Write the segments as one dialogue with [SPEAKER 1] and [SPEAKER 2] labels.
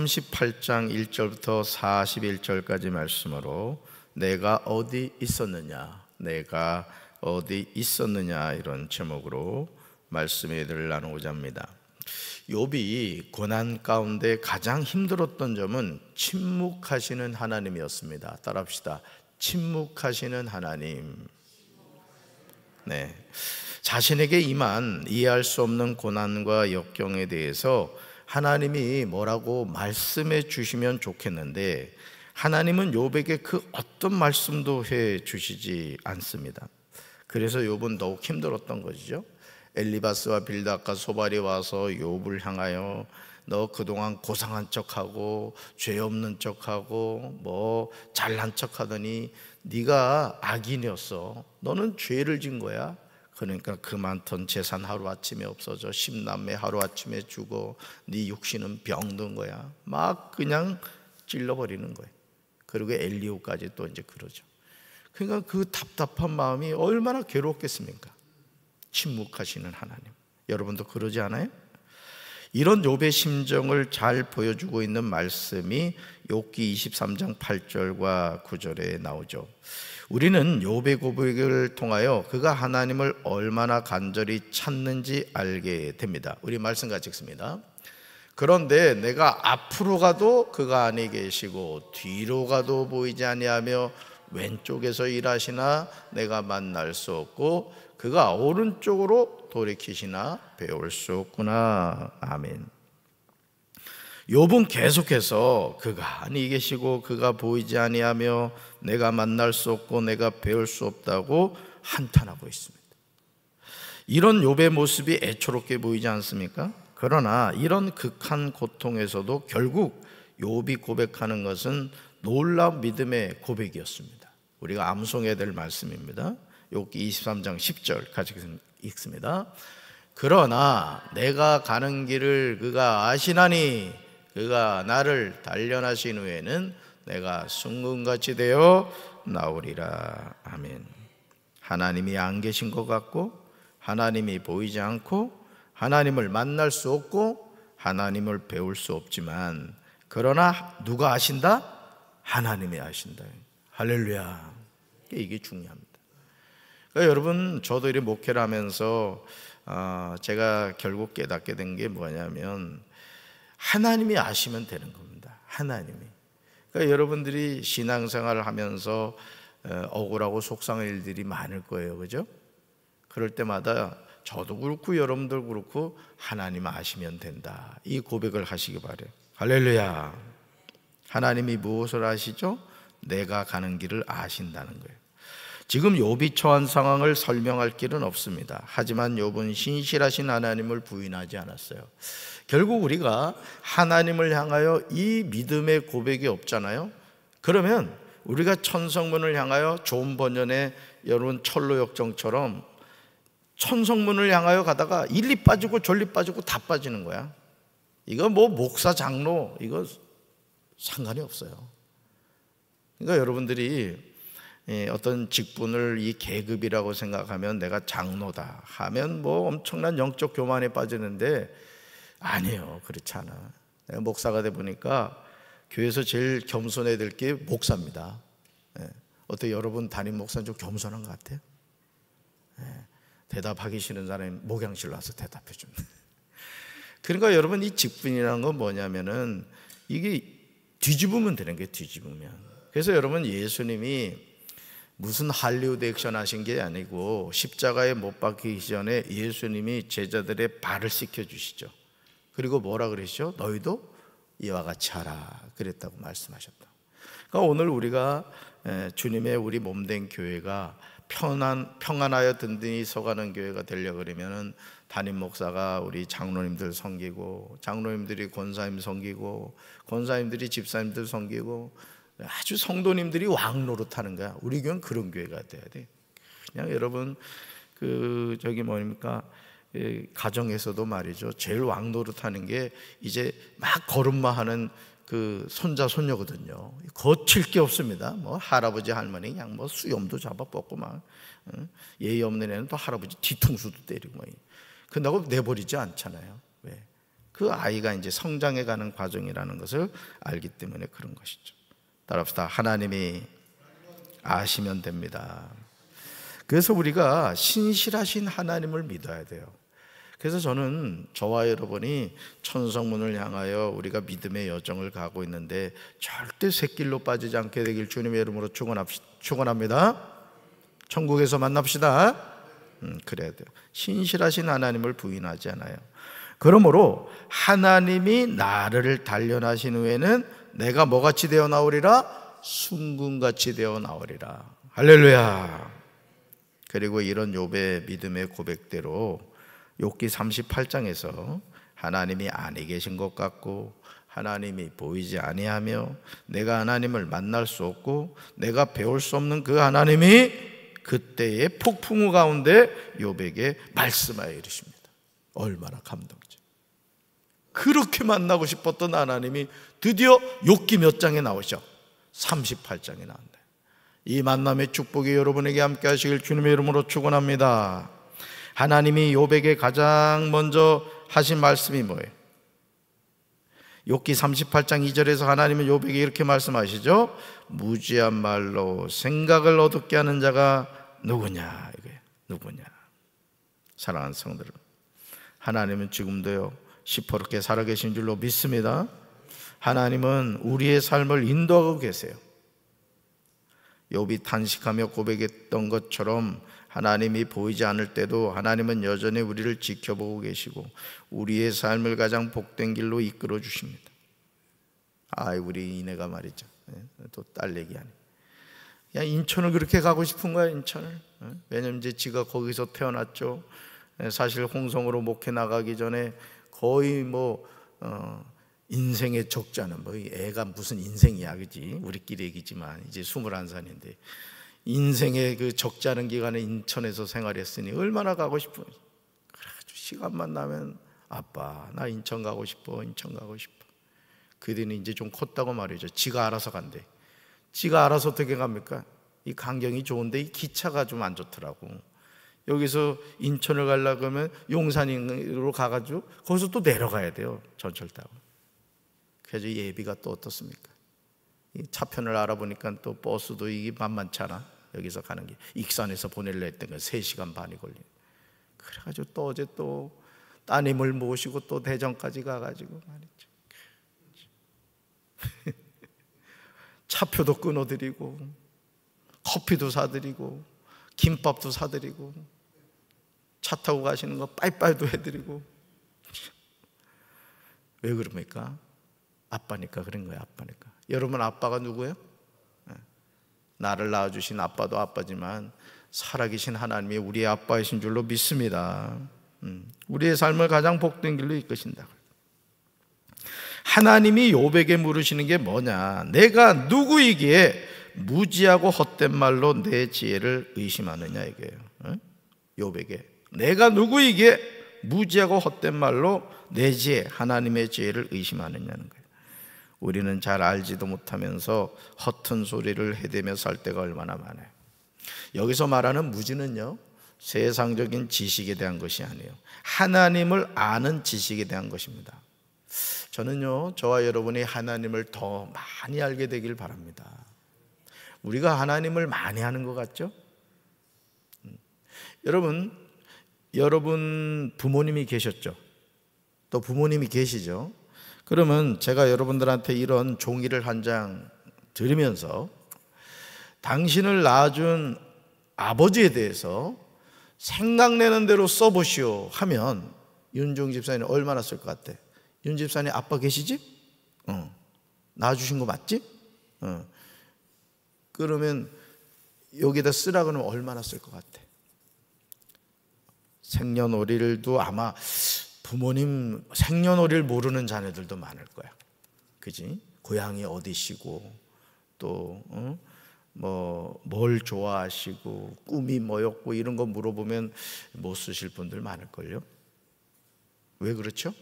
[SPEAKER 1] 38장 1절부터 41절까지 말씀으로 내가 어디 있었느냐, 내가 어디 있었느냐, 이런 제목으로 말씀을 나누고자 합니다. 욥이 고난 가운데 가장 힘들었던 점은 침묵하시는 하나님이었습니다. 따라합시다. 침묵하시는 하나님. 네, 자신에게 임한 이해할 수 없는 고난과 역경에 대해서 하나님이 뭐라고 말씀해 주시면 좋겠는데 하나님은 욥에게 그 어떤 말씀도 해 주시지 않습니다. 그래서 욥은 더욱 힘들었던 것이죠. 엘리바스와 빌닷과 소발이 와서 욥을 향하여 너 그동안 고상한 척하고 죄 없는 척하고 뭐 잘난 척하더니 네가 악인이었어, 너는 죄를 진 거야. 그러니까 그 많던 재산 하루아침에 없어져, 10남매 하루아침에 죽어, 네 육신은 병든 거야. 막 그냥 찔러버리는 거예요. 그리고 엘리후까지 또 이제 그러죠. 그러니까 그 답답한 마음이 얼마나 괴롭겠습니까? 침묵하시는 하나님. 여러분도 그러지 않아요? 이런 욥의 심정을 잘 보여주고 있는 말씀이 욥기 23장 8절과 9절에 나오죠. 우리는 욥의 고백을 통하여 그가 하나님을 얼마나 간절히 찾는지 알게 됩니다. 우리 말씀 같이 읽습니다. 그런데 내가 앞으로 가도 그가 아니 계시고 뒤로 가도 보이지 아니하며 왼쪽에서 일하시나 내가 만날 수 없고 그가 오른쪽으로 돌이키시나 배울 수 없구나. 아멘. 욥은 계속해서 그가 아니 계시고 그가 보이지 아니하며 내가 만날 수 없고 내가 배울 수 없다고 한탄하고 있습니다. 이런 욥의 모습이 애초롭게 보이지 않습니까? 그러나 이런 극한 고통에서도 결국 욥이 고백하는 것은 놀라운 믿음의 고백이었습니다. 우리가 암송해야 될 말씀입니다. 욥기 23장 10절 같이 읽습니다. 그러나 내가 가는 길을 그가 아시나니 그가 나를 단련하신 후에는 내가 순금같이 되어 나오리라. 아멘. 하나님이 안 계신 것 같고 하나님이 보이지 않고 하나님을 만날 수 없고 하나님을 배울 수 없지만 그러나 누가 아신다? 하나님이 아신다. 할렐루야. 이게 중요합니다. 그러니까 여러분, 저도 이렇게 목회를 하면서 제가 결국 깨닫게 된 게 뭐냐면 하나님이 아시면 되는 겁니다. 하나님이. 그러니까 여러분들이 신앙생활을 하면서 억울하고 속상한 일들이 많을 거예요. 그죠? 그럴 때마다 저도 그렇고 여러분들 그렇고 하나님 아시면 된다, 이 고백을 하시기 바래요. 할렐루야. 하나님이 무엇을 아시죠? 내가 가는 길을 아신다는 거예요. 지금 욥이 처한 상황을 설명할 길은 없습니다. 하지만 욥은 신실하신 하나님을 부인하지 않았어요. 결국 우리가 하나님을 향하여 이 믿음의 고백이 없잖아요. 그러면 우리가 천성문을 향하여 좋은 번연의 여러분 철로역정처럼 천성문을 향하여 가다가 일리 빠지고 졸리 빠지고 다 빠지는 거야. 이거 뭐 목사 장로 이거 상관이 없어요. 그러니까 여러분들이 어떤 직분을 이 계급이라고 생각하면 내가 장로다 하면 뭐 엄청난 영적 교만에 빠지는데 아니에요. 그렇지 않아. 내가 목사가 돼 보니까 교회에서 제일 겸손해야 될 게 목사입니다. 어떻게 여러분 담임 목사는 좀 겸손한 것 같아요? 대답하기 싫은 사람이 목양실로 와서 대답해 줍니다. 그러니까 여러분, 이 직분이라는 건 뭐냐면은 이게 뒤집으면 되는 거예요. 뒤집으면. 그래서 여러분, 예수님이 무슨 할리우드 액션 하신 게 아니고 십자가에 못 박히기 전에 예수님이 제자들의 발을 씻겨 주시죠. 그리고 뭐라 그러시죠? 너희도 이와 같이 하라 그랬다고 말씀하셨다. 그러니까 오늘 우리가 주님의 우리 몸된 교회가 평안하여 든든히 서가는 교회가 되려고 그러면은 담임 목사가 우리 장로님들 섬기고 장로님들이 권사님 섬기고 권사님들이 집사님들 섬기고 아주 성도님들이 왕 노릇하는 거야. 우리 교회는 그런 교회가 돼야 돼. 그냥 여러분 가정에서도 말이죠. 제일 왕 노릇하는 게 이제 막 걸음마하는 그 손자 손녀거든요. 거칠 게 없습니다. 뭐 할아버지 할머니 그냥 뭐 수염도 잡아 뽑고 막 예의 없는 애는 또 할아버지 뒤통수도 때리고 막. 그런다고 내버리지 않잖아요. 왜? 그 아이가 이제 성장해가는 과정이라는 것을 알기 때문에 그런 것이죠. 따라합시다. 하나님이 아시면 됩니다. 그래서 우리가 신실하신 하나님을 믿어야 돼요. 그래서 저는 저와 여러분이 천성문을 향하여 우리가 믿음의 여정을 가고 있는데 절대 샛길로 빠지지 않게 되길 주님의 이름으로 축원합니다. 천국에서 만납시다. 그래야 돼요. 신실하신 하나님을 부인하지 않아요. 그러므로 하나님이 나를 단련하신 후에는 내가 뭐같이 되어 나오리라? 순금같이 되어 나오리라. 할렐루야. 그리고 이런 욥의 믿음의 고백대로 욥기 38장에서 하나님이 아니 계신 것 같고 하나님이 보이지 아니하며 내가 하나님을 만날 수 없고 내가 배울 수 없는 그 하나님이 그때의 폭풍우 가운데 욥에게 말씀하여 이르십니다. 얼마나 감동이죠. 그렇게 만나고 싶었던 하나님이 드디어 욥기 몇 장에 나오셔? 38장에 나온다. 이 만남의 축복이 여러분에게 함께 하시길 주님의 이름으로 축원합니다. 하나님이 욥에게 가장 먼저 하신 말씀이 뭐예요? 욥기 38장 2절에서 하나님은 욥에게 이렇게 말씀하시죠. 무지한 말로 생각을 어둡게 하는 자가 누구냐? 이게 누구냐? 사랑하는 성도들, 하나님은 지금도요 시퍼렇게 살아계신 줄로 믿습니다. 하나님은 우리의 삶을 인도하고 계세요. 욥이 탄식하며 고백했던 것처럼 하나님이 보이지 않을 때도 하나님은 여전히 우리를 지켜보고 계시고 우리의 삶을 가장 복된 길로 이끌어 주십니다. 우리 이내가 말이죠. 또 딸 얘기 아니. 야, 인천을 그렇게 가고 싶은 거야, 인천을. 왜냐면 이제 지가 거기서 태어났죠. 사실 홍성으로 목회 나가기 전에 거의 인생의 적자는 애가 무슨 인생이야, 그지? 우리끼리 얘기지만 이제 21살인데 인생의 그 적자는 기간에 인천에서 생활했으니 얼마나 가고 싶어. 그래가지고 시간만 나면 아빠 나 인천 가고 싶어, 인천 가고 싶어. 그들은 이제 좀 컸다고 말이죠. 지가 알아서 간대. 지가 알아서 어떻게 갑니까? 이 광경이 좋은데 이 기차가 좀 안 좋더라고. 여기서 인천을 가려고 하면 용산으로 가가지고 거기서 또 내려가야 돼요, 전철 타고. 그래서 예비가 또 어떻습니까? 이 차편을 알아보니까 또 버스도 이게 만만찮아. 여기서 가는 게 익산에서 보내려 했던 건 3시간 반이 걸려. 그래가지고 또 어제 또 따님을 모시고 또 대전까지 가가지고 말이죠. 차표도 끊어드리고 커피도 사드리고 김밥도 사드리고 차 타고 가시는 거 빠이빠이도 해드리고. 왜 그럽니까? 아빠니까 그런 거예요. 아빠니까. 여러분 아빠가 누구예요? 나를 낳아주신 아빠도 아빠지만 살아계신 하나님이 우리의 아빠이신 줄로 믿습니다. 우리의 삶을 가장 복된 길로 이끄신다. 하나님이 욥에게 물으시는 게 뭐냐? 내가 누구이기에 무지하고 헛된 말로 내 지혜를 의심하느냐 이게요. 욥에게 내가 누구이기에 무지하고 헛된 말로 내 지혜, 하나님의 지혜를 의심하느냐는 거예요. 우리는 잘 알지도 못하면서 허튼 소리를 해대며 살 때가 얼마나 많아요. 여기서 말하는 무지는요, 세상적인 지식에 대한 것이 아니에요. 하나님을 아는 지식에 대한 것입니다. 저는요, 저와 여러분이 하나님을 더 많이 알게 되길 바랍니다. 우리가 하나님을 많이 하는 것 같죠? 여러분 부모님이 계셨죠? 또 부모님이 계시죠? 그러면 제가 여러분들한테 이런 종이를 한 장 드리면서 당신을 낳아준 아버지에 대해서 생각내는 대로 써보시오 하면 윤종 집사님 얼마나 쓸 것 같아? 윤 집사님 아빠 계시지? 낳아주신 거 맞지? 그러면 여기다 쓰라 그러면 얼마나 쓸 것 같아? 생년월일도 아마 부모님 생년월일 모르는 자녀들도 많을 거야. 그지? 고향이 어디시고 또 뭘 좋아하시고 꿈이 뭐였고 이런 거 물어보면 못 쓰실 분들 많을걸요. 왜 그렇죠?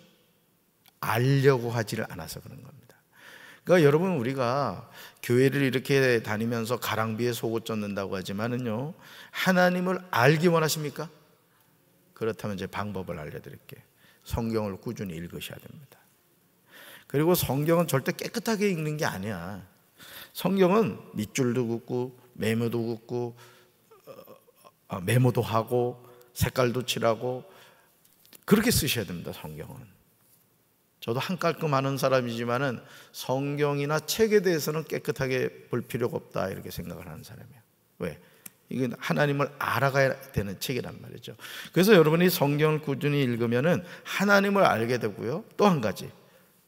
[SPEAKER 1] 알려고 하지를 않아서 그런 겁니다. 그러니까 여러분 우리가 교회를 이렇게 다니면서 가랑비에 속옷 젖는다고 하지만은요, 하나님을 알기 원하십니까? 그렇다면 제 방법을 알려드릴게요. 성경을 꾸준히 읽으셔야 됩니다. 그리고 성경은 절대 깨끗하게 읽는 게 아니야. 성경은 밑줄도 긋고 메모도 긋고 메모도 하고 색깔도 칠하고 그렇게 쓰셔야 됩니다. 성경은. 저도 한깔끔 하는 사람이지만은 성경이나 책에 대해서는 깨끗하게 볼 필요가 없다 이렇게 생각을 하는 사람이에요. 왜? 이건 하나님을 알아가야 되는 책이란 말이죠. 그래서 여러분이 성경을 꾸준히 읽으면은 하나님을 알게 되고요. 또 한 가지,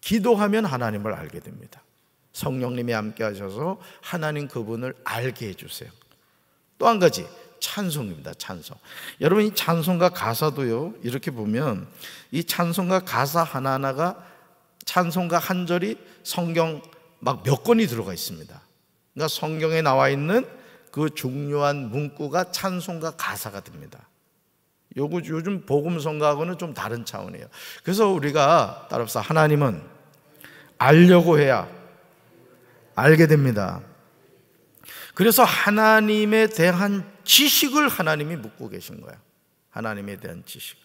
[SPEAKER 1] 기도하면 하나님을 알게 됩니다. 성령님이 함께 하셔서 하나님 그분을 알게 해주세요. 또 한 가지, 찬송입니다. 찬송. 여러분 이 찬송가 가사도요, 이렇게 보면 이 찬송가 가사 하나하나가 찬송가 한 절이 성경 막 몇 권이 들어가 있습니다. 그러니까 성경에 나와 있는 그 중요한 문구가 찬송가 가사가 됩니다. 요즘 복음성가하고는 좀 다른 차원이에요. 그래서 우리가 따라서 하나님은 알려고 해야 알게 됩니다. 그래서 하나님에 대한 지식을 하나님이 묻고 계신 거예요. 하나님에 대한 지식.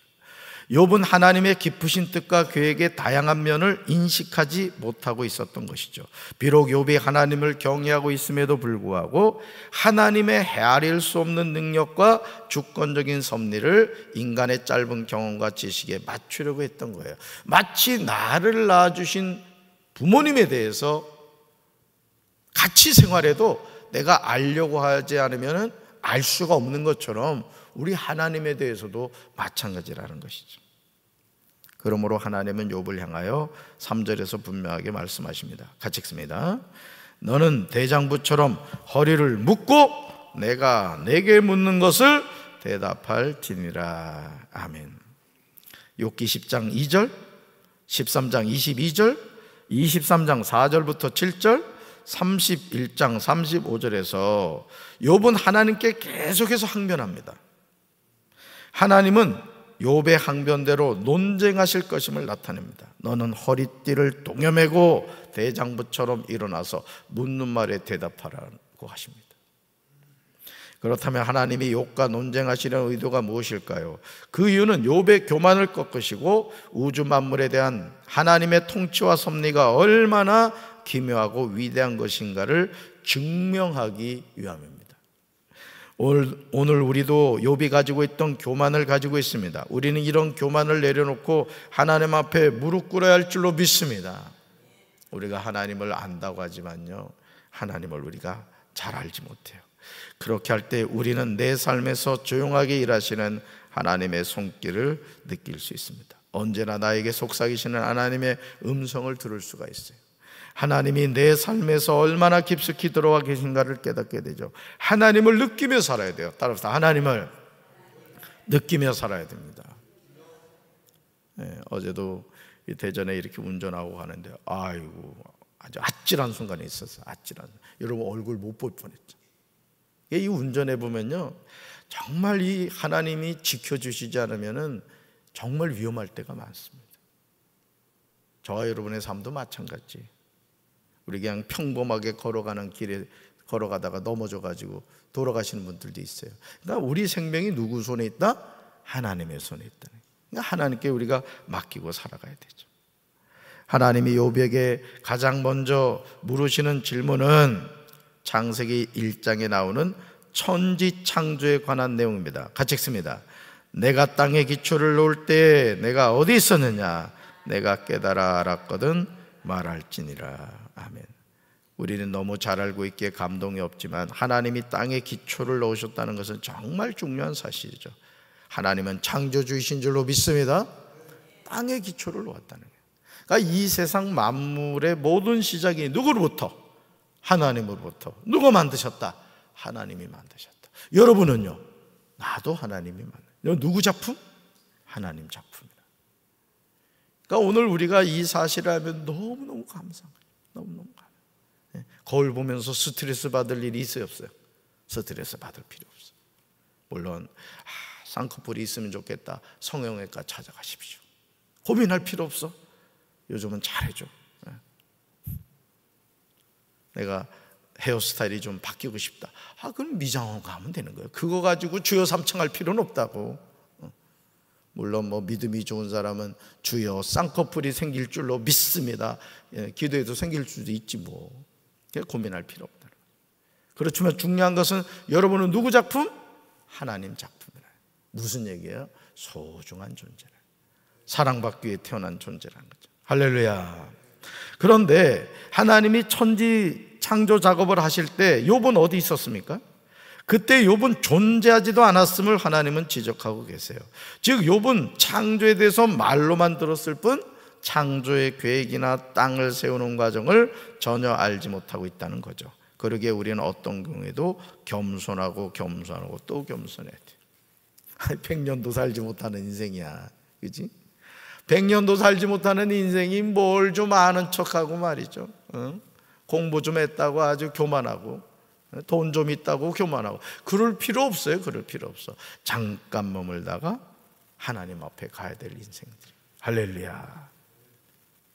[SPEAKER 1] 욥은 하나님의 깊으신 뜻과 계획의 다양한 면을 인식하지 못하고 있었던 것이죠. 비록 욥이 하나님을 경외하고 있음에도 불구하고 하나님의 헤아릴 수 없는 능력과 주권적인 섭리를 인간의 짧은 경험과 지식에 맞추려고 했던 거예요. 마치 나를 낳아주신 부모님에 대해서 같이 생활해도 내가 알려고 하지 않으면 알 수가 없는 것처럼 우리 하나님에 대해서도 마찬가지라는 것이죠. 그러므로 하나님은 욥을 향하여 3절에서 분명하게 말씀하십니다. 같이 읽습니다. 너는 대장부처럼 허리를 묶고 내가 내게 묻는 것을 대답할지니라. 아멘. 욥기 10장 2절, 13장 22절, 23장 4절부터 7절, 31장 35절에서 욥은 하나님께 계속해서 항변합니다. 하나님은 욥의 항변대로 논쟁하실 것임을 나타냅니다. 너는 허리띠를 동여매고 대장부처럼 일어나서 묻는 말에 대답하라고 하십니다. 그렇다면 하나님이 욥과 논쟁하시려는 의도가 무엇일까요? 그 이유는 욥의 교만을 꺾으시고 우주 만물에 대한 하나님의 통치와 섭리가 얼마나 기묘하고 위대한 것인가를 증명하기 위함입니다. 오늘 우리도 욥이 가지고 있던 교만을 가지고 있습니다. 우리는 이런 교만을 내려놓고 하나님 앞에 무릎 꿇어야 할 줄로 믿습니다. 우리가 하나님을 안다고 하지만요, 하나님을 우리가 잘 알지 못해요. 그렇게 할 때 우리는 내 삶에서 조용하게 일하시는 하나님의 손길을 느낄 수 있습니다. 언제나 나에게 속삭이시는 하나님의 음성을 들을 수가 있어요. 하나님이 내 삶에서 얼마나 깊숙이 들어와 계신가를 깨닫게 되죠. 하나님을 느끼며 살아야 돼요. 따라서 하나님을 느끼며 살아야 됩니다. 네, 어제도 대전에 이렇게 운전하고 가는데 아이고 아주 아찔한 순간이 있었어요. 아찔한. 여러분 얼굴 못 볼 뻔했죠. 이 운전해 보면요, 정말 이 하나님이 지켜주시지 않으면은 정말 위험할 때가 많습니다. 저와 여러분의 삶도 마찬가지. 우리 그냥 평범하게 걸어가는 길에 걸어가다가 넘어져가지고 돌아가시는 분들도 있어요. 그러니까 우리 생명이 누구 손에 있다? 하나님의 손에 있다. 그러니까 하나님께 우리가 맡기고 살아가야 되죠. 하나님이 욥에게 가장 먼저 물으시는 질문은 창세기 1장에 나오는 천지 창조에 관한 내용입니다. 같이 읽습니다. 내가 땅에 기초를 놓을 때 내가 어디 있었느냐? 내가 깨달아 알았거든 말할지니라. 아멘. 우리는 너무 잘 알고 있기에 감동이 없지만 하나님이 땅에 기초를 놓으셨다는 것은 정말 중요한 사실이죠. 하나님은 창조주이신 줄로 믿습니다. 땅에 기초를 놓았다는 거예요. 그러니까 이 세상 만물의 모든 시작이 누구로부터? 하나님으로부터. 누가 만드셨다? 하나님이 만드셨다. 여러분은요? 나도 하나님이 만드셨다. 누구 작품? 하나님 작품이다. 그러니까 오늘 우리가 이 사실을 알면 너무너무 감사한 거예요. 너무너무 감사해요. 거울 보면서 스트레스 받을 일이 있어요, 없어요? 스트레스 받을 필요 없어요. 물론 쌍꺼풀이 있으면 좋겠다, 성형외과 찾아가십시오. 고민할 필요 없어. 요즘은 잘해줘. 내가 헤어스타일이 좀 바뀌고 싶다. 그럼 미장원 가면 되는 거예요. 그거 가지고 주여 삼청할 필요는 없다고. 물론 뭐 믿음이 좋은 사람은 주여 쌍꺼풀이 생길 줄로 믿습니다. 기도해도 생길 수도 있지 뭐. 고민할 필요 없다. 그렇지만 중요한 것은 여러분은 누구 작품? 하나님 작품이라. 무슨 얘기예요? 소중한 존재라. 사랑받기 위해 태어난 존재라는 거죠. 할렐루야. 그런데 하나님이 천지 창조 작업을 하실 때 욥은 어디 있었습니까? 그때 욥은 존재하지도 않았음을 하나님은 지적하고 계세요. 즉 욥은 창조에 대해서 말로만 들었을 뿐 창조의 계획이나 땅을 세우는 과정을 전혀 알지 못하고 있다는 거죠. 그러기에 우리는 어떤 경우에도 겸손하고 또 겸손해야 돼. 100년도 살지 못하는 인생이야, 그지? 100년도 살지 못하는 인생이 뭘 좀 아는 척하고 말이죠. 공부 좀 했다고 아주 교만하고, 돈 좀 있다고 교만하고. 그럴 필요 없어요. 그럴 필요 없어. 잠깐 머물다가 하나님 앞에 가야 될 인생들이. 할렐루야.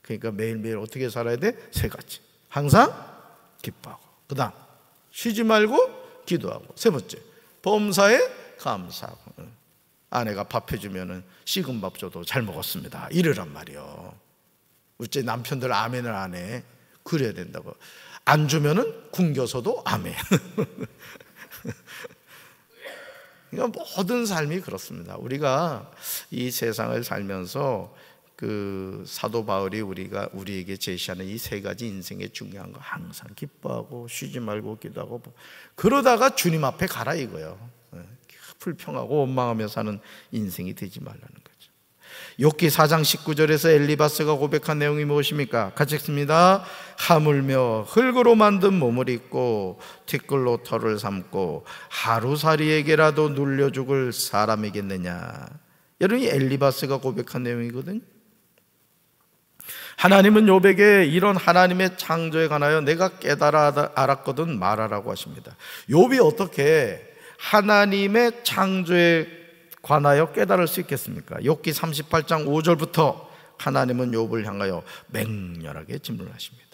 [SPEAKER 1] 그러니까 매일매일 어떻게 살아야 돼? 세 가지. 항상 기뻐하고, 그 다음 쉬지 말고 기도하고, 세 번째 범사에 감사하고. 아내가 밥 해주면 식은 밥 줘도 잘 먹었습니다 이러란 말이요. 우리 남편들 아멘을 안 해. 그래야 된다고. 안 주면은 굶겨서도 아멘. 그러니까 모든 삶이 그렇습니다. 우리가 이 세상을 살면서 그 사도 바울이 우리에게 제시하는 이 세 가지 인생의 중요한 거, 항상 기뻐하고 쉬지 말고 기도하고, 그러다가 주님 앞에 가라 이거요. 불평하고 원망하며 사는 인생이 되지 말라는 거죠. 욥기 4장 19절에서 엘리바스가 고백한 내용이 무엇입니까? 같이 읽습니다. 하물며 흙으로 만든 몸을 입고 티끌로 털을 삼고 하루살이에게라도 눌려 죽을 사람이겠느냐. 여러분, 이 엘리바스가 고백한 내용이거든요. 하나님은 욥에게 이런 하나님의 창조에 관하여 내가 깨달아 알았거든 말하라고 하십니다. 욥이 어떻게 하나님의 창조에 관하여 깨달을 수 있겠습니까? 욥기 38장 5절부터 하나님은 욥을 향하여 맹렬하게 질문하십니다.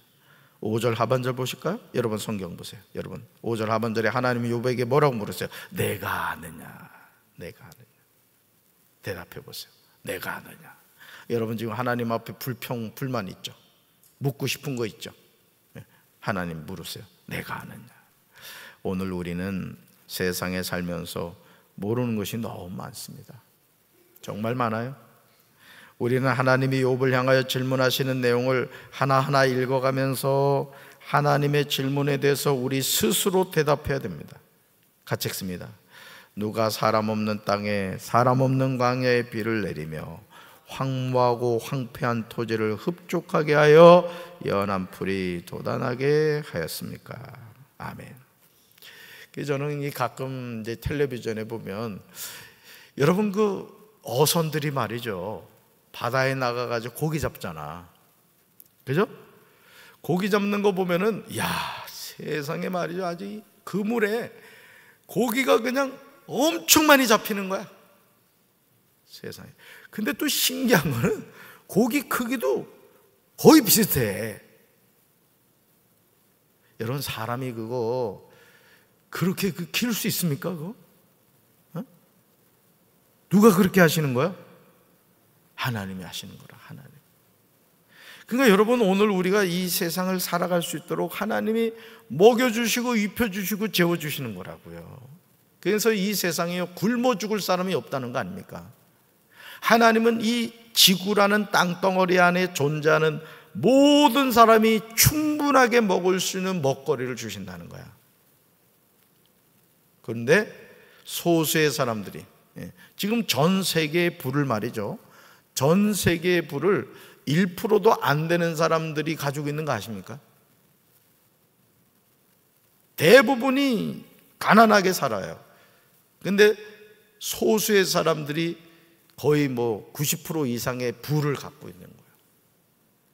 [SPEAKER 1] 5절 하반절 보실까요? 여러분 성경 보세요. 여러분 5절 하반절에 하나님이 욥에게 뭐라고 물었어요? 내가 아느냐? 내가 아느냐? 대답해 보세요. 내가 아느냐? 여러분 지금 하나님 앞에 불만 있죠? 묻고 싶은 거 있죠? 하나님 물으세요. 내가 아느냐? 오늘 우리는 세상에 살면서 모르는 것이 너무 많습니다. 정말 많아요. 우리는 하나님이 욥을 향하여 질문하시는 내용을 하나하나 읽어가면서 하나님의 질문에 대해서 우리 스스로 대답해야 됩니다. 같이 읽습니다. 누가 사람 없는 땅에 사람 없는 광야에 비를 내리며 황무하고 황폐한 토지를 흡족하게 하여 연한 풀이 돋아나게 하였습니까? 아멘. 저는 가끔 이제 텔레비전에 보면 여러분 그 어선들이 말이죠, 바다에 나가가지고 고기 잡잖아. 그죠? 고기 잡는 거 보면은 야, 세상에 말이죠, 아주 그물에 고기가 그냥 엄청 많이 잡히는 거야, 세상에. 근데 또 신기한 거는 고기 크기도 거의 비슷해. 여러분 사람이 그거 그렇게 키울 수 있습니까? 그거? 누가 그렇게 하시는 거야? 하나님이 하시는 거라. 하나님. 그러니까 여러분 오늘 우리가 이 세상을 살아갈 수 있도록 하나님이 먹여주시고 입혀주시고 재워주시는 거라고요. 그래서 이 세상에 굶어 죽을 사람이 없다는 거 아닙니까? 하나님은 이 지구라는 땅덩어리 안에 존재하는 모든 사람이 충분하게 먹을 수 있는 먹거리를 주신다는 거야. 그런데 소수의 사람들이, 지금 전 세계의 부를 말이죠, 전 세계의 부를 1%도 안 되는 사람들이 가지고 있는 거 아십니까? 대부분이 가난하게 살아요. 근데 소수의 사람들이 거의 90% 이상의 부를 갖고 있는 거예요.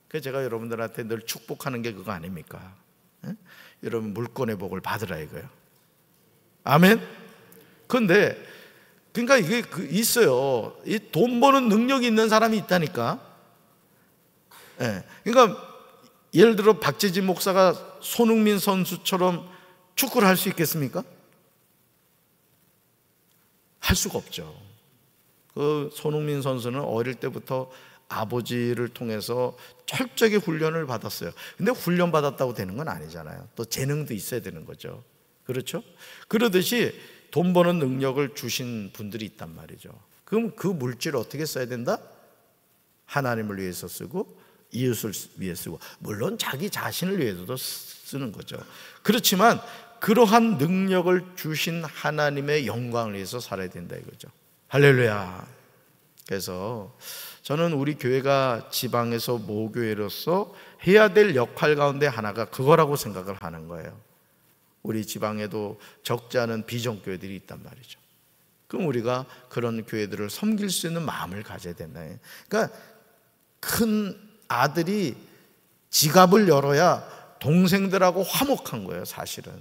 [SPEAKER 1] 그래서 제가 여러분들한테 늘 축복하는 게 그거 아닙니까? 여러분 물권의 복을 받으라 이거예요. 아멘. 그런데 그러니까 이게 있어요. 이 돈 버는 능력이 있는 사람이 있다니까. 그러니까 예를 들어 박재진 목사가 손흥민 선수처럼 축구를 할 수 있겠습니까? 할 수가 없죠. 그 손흥민 선수는 어릴 때부터 아버지를 통해서 철저하게 훈련을 받았어요. 근데 훈련 받았다고 되는 건 아니잖아요. 또 재능도 있어야 되는 거죠. 그렇죠? 그러듯이 돈 버는 능력을 주신 분들이 있단 말이죠. 그럼 그 물질을 어떻게 써야 된다? 하나님을 위해서 쓰고 이웃을 위해 쓰고, 물론 자기 자신을 위해서도 쓰는 거죠. 그렇지만 그러한 능력을 주신 하나님의 영광을 위해서 살아야 된다 이거죠. 할렐루야. 그래서 저는 우리 교회가 지방에서 모교회로서 해야 될 역할 가운데 하나가 그거라고 생각을 하는 거예요. 우리 지방에도 적지 않은 비전교회들이 있단 말이죠. 그럼 우리가 그런 교회들을 섬길 수 있는 마음을 가져야 된다. 그러니까 큰 아들이 지갑을 열어야 동생들하고 화목한 거예요. 사실은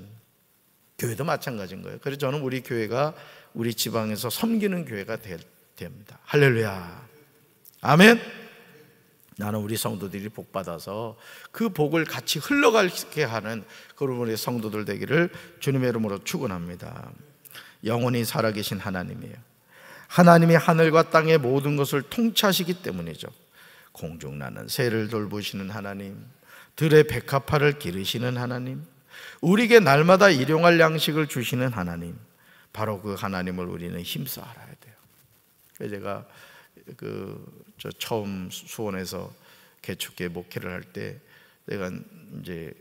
[SPEAKER 1] 교회도 마찬가지인 거예요. 그래서 저는 우리 교회가 우리 지방에서 섬기는 교회가 됩니다. 할렐루야. 아멘. 나는 우리 성도들이 복받아서 그 복을 같이 흘러가게 하는 그런 우리 성도들 되기를 주님의 이름으로 축원합니다. 영원히 살아계신 하나님이에요. 하나님이 하늘과 땅의 모든 것을 통치하시기 때문이죠. 공중 나는 새를 돌보시는 하나님, 들의 백합화를 기르시는 하나님, 우리에게 날마다 일용할 양식을 주시는 하나님, 바로 그 하나님을 우리는 힘써 알아야 돼요. 제가 저 처음 수원에서 개척교회 목회를 할 때 내가 이제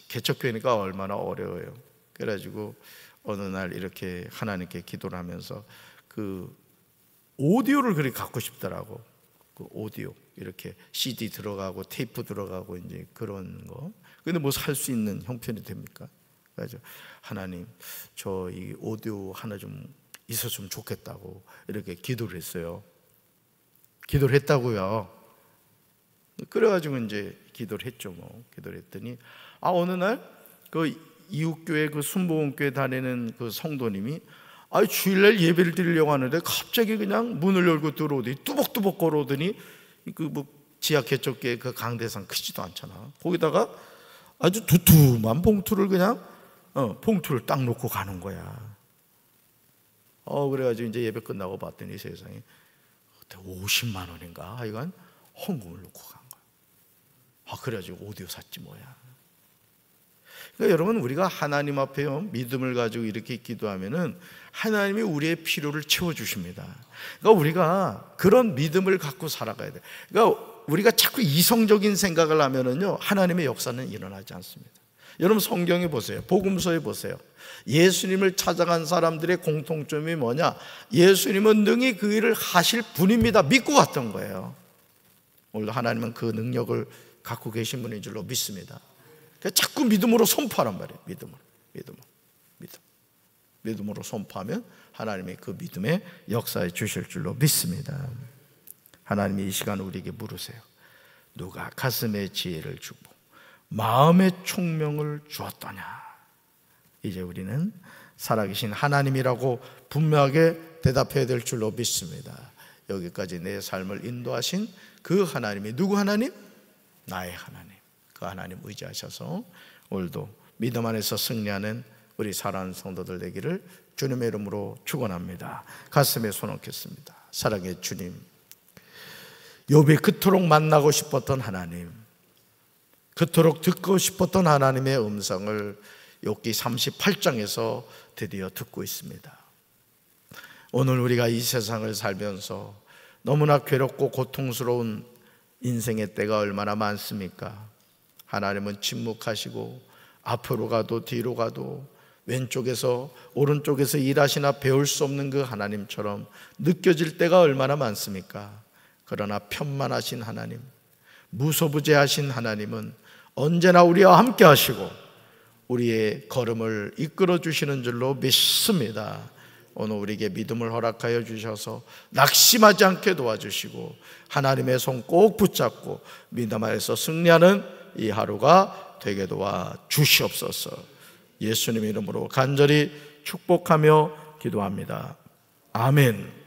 [SPEAKER 1] 개척교회니까 얼마나 어려워요. 그래가지고 어느 날 이렇게 하나님께 기도를 하면서 그 오디오를 그렇게 갖고 싶더라고. 그 오디오 이렇게 CD 들어가고 테이프 들어가고 이제 그런 거. 근데 뭐 살 수 있는 형편이 됩니까? 그래서 하나님, 저 이 오디오 하나 좀 있었으면 좋겠다고 이렇게 기도를 했어요. 기도를 했다고요. 그래가지고 이제 기도를 했죠. 기도를 했더니 어느 날 그 이웃교회 그 순복음교회 다니는 그 성도님이 주일날 예배를 드리려고 하는데 갑자기 그냥 문을 열고 들어오더니 뚜벅뚜벅 걸어오더니 그 지하 개척교회 그 강대상 크지도 않잖아. 거기다가 아주 두툼한 봉투를 그냥 봉투를 딱 놓고 가는 거야. 그래가지고 이제 예배 끝나고 봤더니 세상에 50만 원인가 하여간 헌금을 놓고 간 거야. 그래가지고 오디오 샀지 뭐야. 그러니까 여러분, 우리가 하나님 앞에요 믿음을 가지고 이렇게 기도하면은 하나님이 우리의 필요를 채워주십니다. 그러니까 우리가 그런 믿음을 갖고 살아가야 돼. 그러니까 우리가 자꾸 이성적인 생각을 하면은요 하나님의 역사는 일어나지 않습니다. 여러분 성경에 보세요. 복음서에 보세요. 예수님을 찾아간 사람들의 공통점이 뭐냐? 예수님은 능히 그 일을 하실 분입니다. 믿고 갔던 거예요. 오늘 하나님은 그 능력을 갖고 계신 분인 줄로 믿습니다. 자꾸 믿음으로 선포하란 말이에요. 믿음으로 선포하면 하나님이 그 믿음의 역사에 주실 줄로 믿습니다. 하나님이 이 시간 우리에게 물으세요. 누가 가슴에 지혜를 주고 마음의 총명을 주었더냐? 이제 우리는 살아계신 하나님이라고 분명하게 대답해야 될 줄로 믿습니다. 여기까지 내 삶을 인도하신 그 하나님이 누구 하나님? 나의 하나님. 그 하나님 의지하셔서 오늘도 믿음 안에서 승리하는 우리 사랑하는 성도들 되기를 주님의 이름으로 축원합니다. 가슴에 손 얹겠습니다. 사랑의 주님, 욥이 그토록 만나고 싶었던 하나님, 그토록 듣고 싶었던 하나님의 음성을 욥기 38장에서 드디어 듣고 있습니다. 오늘 우리가 이 세상을 살면서 너무나 괴롭고 고통스러운 인생의 때가 얼마나 많습니까? 하나님은 침묵하시고 앞으로 가도 뒤로 가도 왼쪽에서 오른쪽에서 일하시나 배울 수 없는 그 하나님처럼 느껴질 때가 얼마나 많습니까? 그러나 편만하신 하나님, 무소부재하신 하나님은 언제나 우리와 함께 하시고 우리의 걸음을 이끌어 주시는 줄로 믿습니다. 오늘 우리에게 믿음을 허락하여 주셔서 낙심하지 않게 도와주시고 하나님의 손 꼭 붙잡고 믿음 안에서 승리하는 이 하루가 되게 도와 주시옵소서. 예수님 이름으로 간절히 축복하며 기도합니다. 아멘.